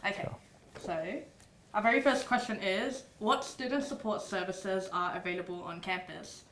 Okay, Sure. so our very first question is, what student support services are available on campus?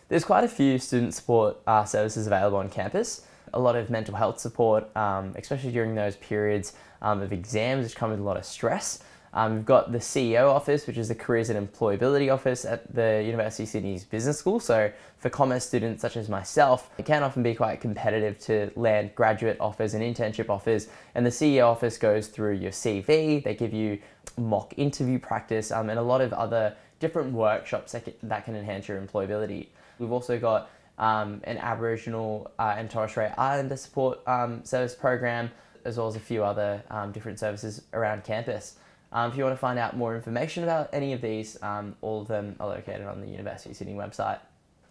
There's quite a few student support services available on campus. A lot of mental health support, especially during those periods of exams, which come with a lot of stress. We've got the CEO office, which is the Careers and Employability office at the University of Sydney's Business School. So for commerce students such as myself, it can often be quite competitive to land graduate offers and internship offers. And the CEO office goes through your CV. They give you mock interview practice and a lot of other different workshops that can enhance your employability. We've also got an Aboriginal and Torres Strait Islander support service program, as well as a few other different services around campus. If you want to find out more information about any of these, all of them are located on the University of Sydney website.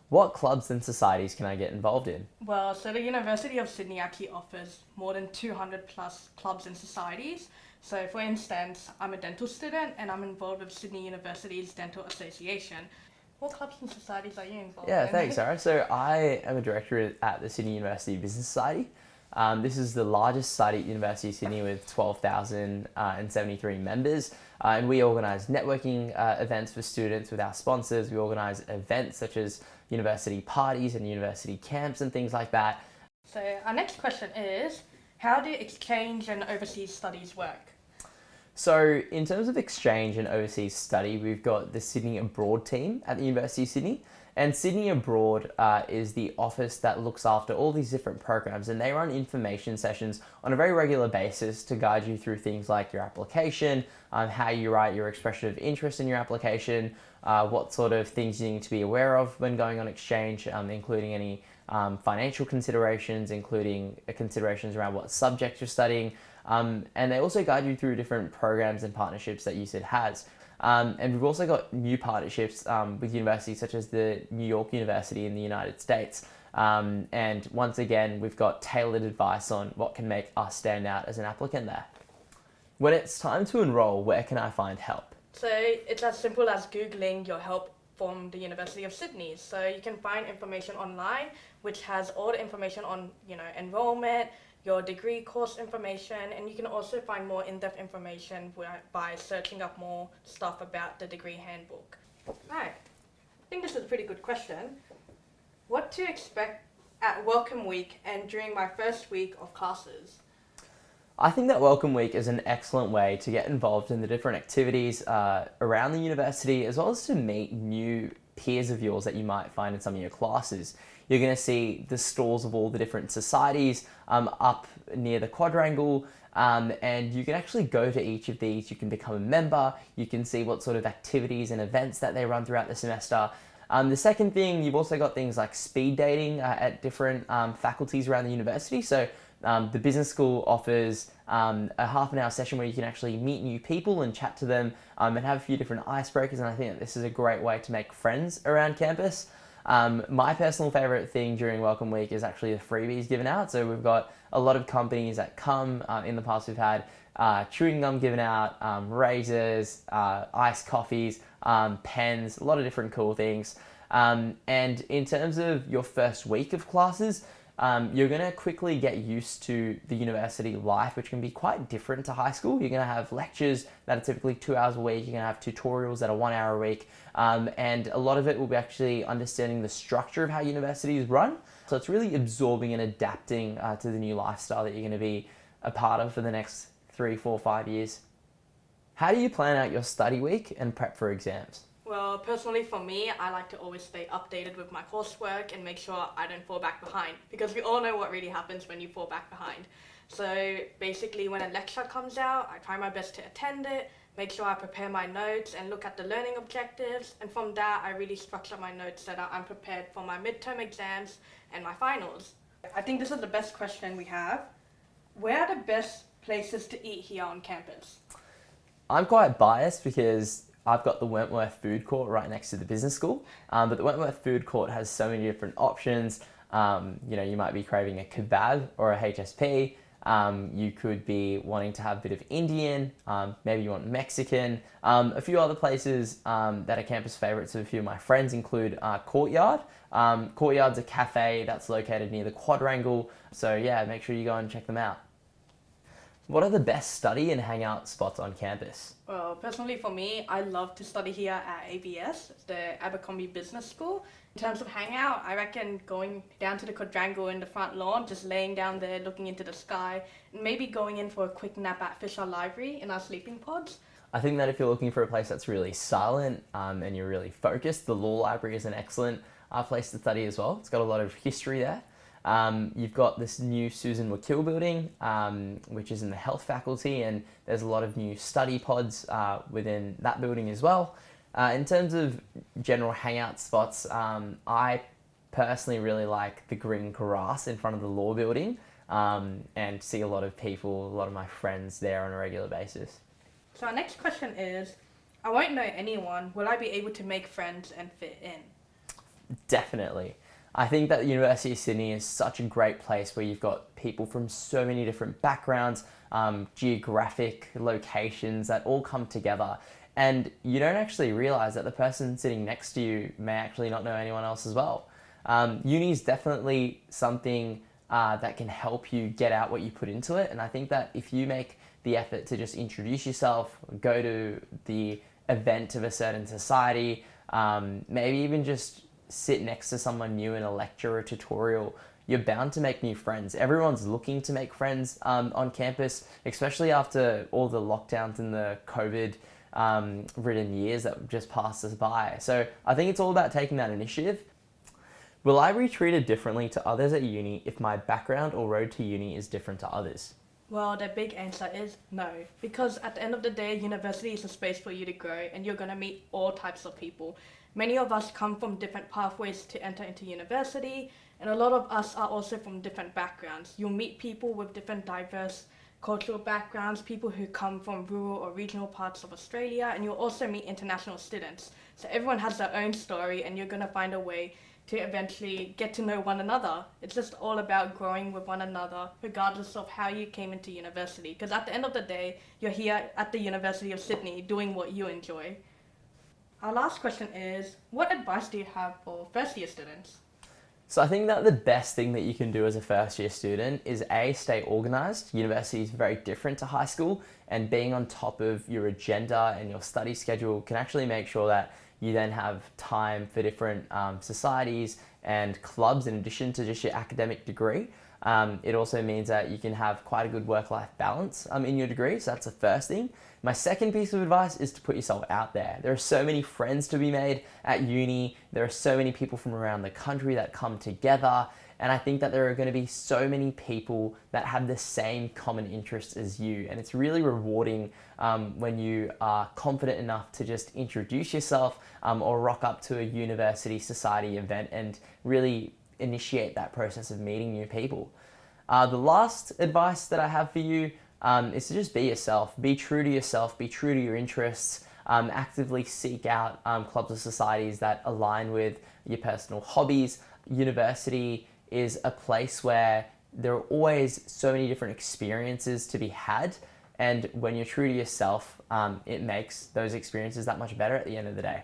What clubs and societies can I get involved in? Well, so the University of Sydney actually offers more than 200 plus clubs and societies. So for instance, I'm a dental student and I'm involved with Sydney University's Dental Association. What clubs and societies are you involved in? Yeah, thanks, Sarah. So I am a director at the Sydney University Business Society. This is the largest society at University of Sydney with 12,073 members. And we organise networking events for students with our sponsors. We organise events such as university parties and university camps and things like that. So our next question is, how do exchange and overseas studies work? So in terms of exchange and overseas study, we've got the Sydney Abroad team at the University of Sydney. And Sydney Abroad is the office that looks after all these different programs, and they run information sessions on a very regular basis to guide you through things like your application, how you write your expression of interest in your application, what sort of things you need to be aware of when going on exchange, including any financial considerations, including considerations around what subject you're studying. And they also guide you through different programs and partnerships that USYD has. And we've also got new partnerships with universities such as the New York University in the United States. And once again, we've got tailored advice on what can make us stand out as an applicant there. When it's time to enrol, where can I find help? So it's as simple as Googling your help from the University of Sydney. So you can find information online, which has all the information on, enrollment, your degree course information, and you can also find more in-depth information by searching up more stuff about the degree handbook. Right, I think this is a pretty good question. What to expect at Welcome Week and during my first week of classes? I think that Welcome Week is an excellent way to get involved in the different activities around the university, as well as to meet new peers of yours that you might find in some of your classes. You're going to see the stalls of all the different societies up near the quadrangle, and you can actually go to each of these. You can become a member. You can see what sort of activities and events that they run throughout the semester. The second thing, you've also got things like speed dating at different faculties around the university. So the business school offers a half an hour session where you can actually meet new people and chat to them and have a few different icebreakers. And I think that this is a great way to make friends around campus. My personal favorite thing during Welcome Week is actually the freebies given out. So we've got a lot of companies that come. In the past, we've had chewing gum given out, razors, iced coffees, pens, a lot of different cool things. And in terms of your first week of classes, you're going to quickly get used to the university life, which can be quite different to high school. You're going to have lectures that are typically 2 hours a week. You're going to have tutorials that are 1 hour a week. And a lot of it will be actually understanding the structure of how universities run. So it's really absorbing and adapting to the new lifestyle that you're going to be a part of for the next 3, 4, 5 years. How do you plan out your study week and prep for exams? Well, personally for me, I like to always stay updated with my coursework and make sure I don't fall back behind, because we all know what really happens when you fall back behind. So basically when a lecture comes out, I try my best to attend it, make sure I prepare my notes and look at the learning objectives, and from that I really structure my notes so that I'm prepared for my midterm exams and my finals. I think this is the best question we have. Where are the best places to eat here on campus? I'm quite biased because I've got the Wentworth food court right next to the business school, but the Wentworth food court has so many different options. You might be craving a kebab or a HSP. You could be wanting to have a bit of Indian, maybe you want Mexican. A few other places that are campus favorites of a few of my friends include Courtyard. Courtyard's a cafe that's located near the quadrangle, so yeah, make sure you go and check them out. What are the best study and hangout spots on campus? Well, personally for me, I love to study here at ABS, the Abercrombie Business School. In terms of hangout, I reckon going down to the quadrangle in the front lawn, just laying down there looking into the sky, and maybe going in for a quick nap at Fisher Library in our sleeping pods. I think that if you're looking for a place that's really silent and you're really focused, the Law Library is an excellent place to study as well. It's got a lot of history there. You've got this new Susan McKill building, which is in the health faculty, and there's a lot of new study pods within that building as well. In terms of general hangout spots, I personally really like the green grass in front of the law building and see a lot of people, a lot of my friends there on a regular basis. So our next question is, I won't know anyone, will I be able to make friends and fit in? Definitely. I think that the University of Sydney is such a great place where you've got people from so many different backgrounds, geographic locations that all come together. And you don't actually realize that the person sitting next to you may actually not know anyone else as well. Uni is definitely something that can help you get out what you put into it. And I think that if you make the effort to just introduce yourself, go to the event of a certain society, maybe even just sit next to someone new in a lecture or tutorial, you're bound to make new friends. Everyone's looking to make friends on campus, especially after all the lockdowns and the COVID ridden years that just passed us by. So I think it's all about taking that initiative. Will I be treated differently to others at uni if my background or road to uni is different to others? Well, the big answer is no, because at the end of the day, university is a space for you to grow and you're going to meet all types of people. Many of us come from different pathways to enter into university, and a lot of us are also from different backgrounds. You'll meet people with different diverse cultural backgrounds, people who come from rural or regional parts of Australia, and you'll also meet international students. So everyone has their own story, and you're going to find a way to eventually get to know one another. It's just all about growing with one another, regardless of how you came into university. Because at the end of the day, you're here at the University of Sydney doing what you enjoy. Our last question is, what advice do you have for first year students? So I think that the best thing that you can do as a first year student is stay organized. University is very different to high school, and being on top of your agenda and your study schedule can actually make sure that you then have time for different societies and clubs in addition to just your academic degree. It also means that you can have quite a good work-life balance in your degree, so that's the first thing. My second piece of advice is to put yourself out there. There are so many friends to be made at uni. There are so many people from around the country that come together, and I think that there are going to be so many people that have the same common interests as you, and it's really rewarding when you are confident enough to just introduce yourself or rock up to a university society event and really initiate that process of meeting new people. The last advice that I have for you is to just be yourself. Be true to yourself, be true to your interests, actively seek out clubs or societies that align with your personal hobbies. University is a place where there are always so many different experiences to be had, and when you're true to yourself, it makes those experiences that much better at the end of the day.